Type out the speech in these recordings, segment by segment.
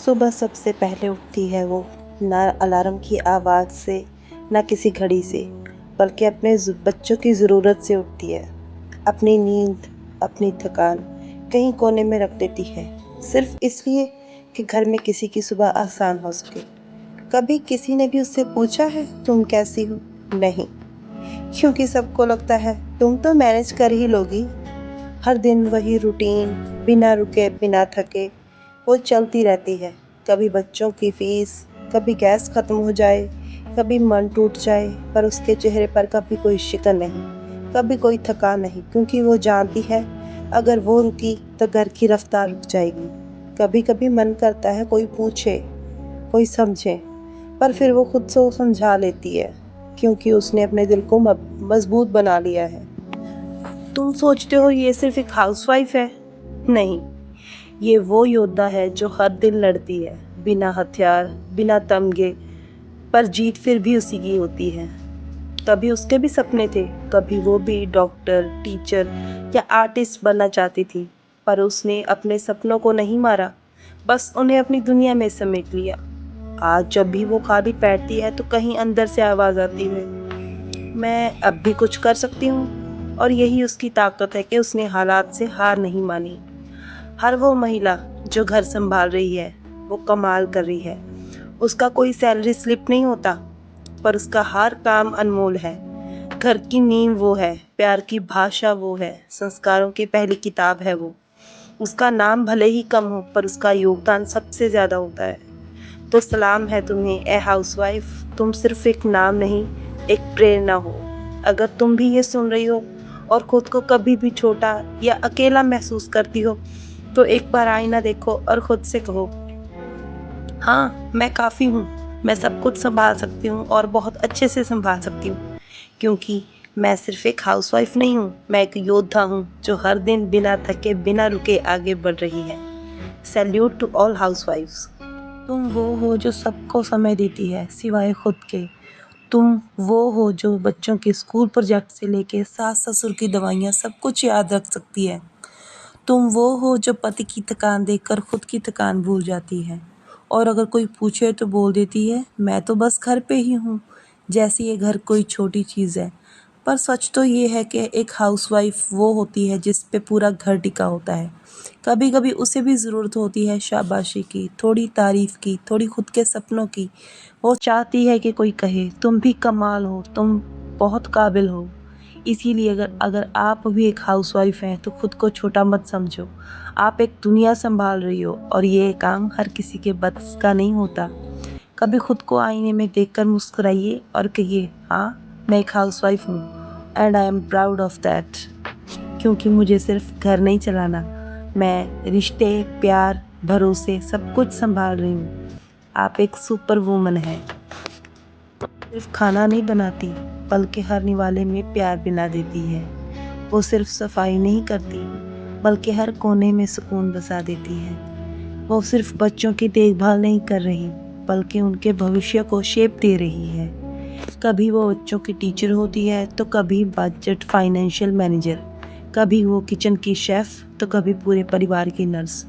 सुबह सबसे पहले उठती है वो, ना अलार्म की आवाज़ से, ना किसी घड़ी से, बल्कि अपने बच्चों की ज़रूरत से उठती है। अपनी नींद, अपनी थकान कहीं कोने में रख देती है, सिर्फ इसलिए कि घर में किसी की सुबह आसान हो सके। कभी किसी ने भी उससे पूछा है, तुम कैसी हो? नहीं, क्योंकि सबको लगता है तुम तो मैनेज कर ही लोगी। हर दिन वही रूटीन, बिना रुके, बिना थके वो चलती रहती है। कभी बच्चों की फीस, कभी गैस खत्म हो जाए, कभी मन टूट जाए, पर उसके चेहरे पर कभी कोई शिकन नहीं, कभी कोई थकान नहीं, क्योंकि वो जानती है अगर वो रुकी तो घर की रफ्तार रुक जाएगी। कभी कभी मन करता है कोई पूछे, कोई समझे, पर फिर वो खुद से समझा लेती है, क्योंकि उसने अपने दिल को मजबूत बना लिया है। तुम सोचते हो ये सिर्फ एक हाउसवाइफ है? नहीं, ये वो योद्धा है जो हर दिन लड़ती है, बिना हथियार, बिना तमगे, पर जीत फिर भी उसी की होती है। कभी उसके भी सपने थे, कभी वो भी डॉक्टर, टीचर या आर्टिस्ट बनना चाहती थी, पर उसने अपने सपनों को नहीं मारा, बस उन्हें अपनी दुनिया में समेट लिया। आज जब भी वो खाली बैठती है तो कहीं अंदर से आवाज़ आती है, मैं अब भी कुछ कर सकती हूँ। और यही उसकी ताकत है कि उसने हालात से हार नहीं मानी। हर वो महिला जो घर संभाल रही है वो कमाल कर रही है। उसका कोई सैलरी स्लिप नहीं होता, पर उसका हर काम अनमोल है। घर की नींव वो है, प्यार की भाषा वो है, संस्कारों की पहली किताब है वो। उसका नाम भले ही कम हो, पर उसका योगदान सबसे ज़्यादा होता है। तो सलाम है तुम्हें ए हाउसवाइफ। तुम सिर्फ एक नाम नहीं, एक प्रेरणा हो। अगर तुम भी ये सुन रही हो और खुद को कभी भी छोटा या अकेला महसूस करती हो, तो एक बार आईना देखो और खुद से कहो, हाँ मैं काफ़ी हूँ, मैं सब कुछ संभाल सकती हूँ और बहुत अच्छे से संभाल सकती हूँ। क्योंकि मैं सिर्फ एक हाउसवाइफ नहीं हूँ, मैं एक योद्धा हूँ जो हर दिन बिना थके, बिना रुके आगे बढ़ रही है। सैल्यूट टू ऑल हाउसवाइफ्स। तुम वो हो जो सबको समय देती है सिवाय खुद के। तुम वो हो जो बच्चों के स्कूल प्रोजेक्ट से लेके सास ससुर की दवाइयाँ सब कुछ याद रख सकती है। तुम वो हो जो पति की थकान देखकर खुद की थकान भूल जाती है, और अगर कोई पूछे तो बोल देती है, मैं तो बस घर पे ही हूँ, जैसे ये घर कोई छोटी चीज़ है। पर सच तो ये है कि एक हाउसवाइफ वो होती है जिस पे पूरा घर टिका होता है। कभी कभी उसे भी ज़रूरत होती है शाबाशी की, थोड़ी तारीफ़ की, थोड़ी खुद के सपनों की। वो चाहती है कि कोई कहे, तुम भी कमाल हो, तुम बहुत काबिल हो। इसीलिए अगर अगर आप भी एक हाउसवाइफ हैं तो खुद को छोटा मत समझो। आप एक दुनिया संभाल रही हो, और ये काम हर किसी के बस का नहीं होता। कभी खुद को आईने में देखकर मुस्कुराइए और कहिए, हाँ मैं एक हाउसवाइफ हूँ, and I am proud of that. क्योंकि मुझे सिर्फ घर नहीं चलाना, मैं रिश्ते, प्यार, भरोसे सब कुछ संभाल रही हूँ। आप एक सुपर वूमन हैं। सिर्फ खाना नहीं बनाती, बल्कि हर निवाले में प्यार बिना देती है। वो सिर्फ सफाई नहीं करती, बल्कि हर कोने में सुकून बसा देती है। वो सिर्फ बच्चों की देखभाल नहीं कर रही, बल्कि उनके भविष्य को शेप दे रही है। कभी वो बच्चों की टीचर होती है, तो कभी बजट फाइनेंशियल मैनेजर, कभी वो किचन की शेफ़, तो कभी पूरे परिवार की नर्स।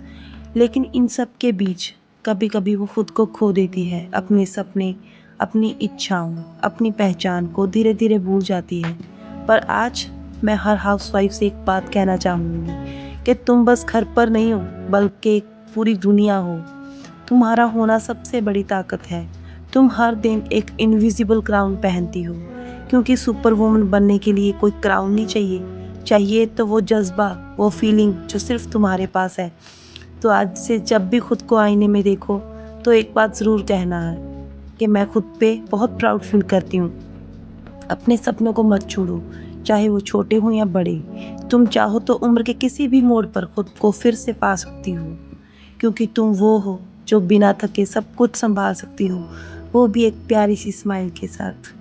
लेकिन इन सब के बीच कभी कभी वो खुद को खो देती है, अपने सपने, अपनी इच्छाओं, अपनी पहचान को धीरे धीरे भूल जाती है। पर आज मैं हर हाउसवाइफ से एक बात कहना चाहूँगी कि तुम बस घर पर नहीं हो, बल्कि एक पूरी दुनिया हो। तुम्हारा होना सबसे बड़ी ताकत है। तुम हर दिन एक इनविजिबल क्राउन पहनती हो, क्योंकि सुपर वुमन बनने के लिए कोई क्राउन नहीं चाहिए। चाहिए तो वो जज्बा, वो फीलिंग जो सिर्फ तुम्हारे पास है। तो आज से जब भी खुद को आईने में देखो, तो एक बात ज़रूर कहना है कि मैं खुद पे बहुत प्राउड फील करती हूँ। अपने सपनों को मत छोड़ो, चाहे वो छोटे हों या बड़े। तुम चाहो तो उम्र के किसी भी मोड़ पर खुद को फिर से पा सकती हो, क्योंकि तुम वो हो जो बिना थके सब कुछ संभाल सकती हो, वो भी एक प्यारी सी स्माइल के साथ।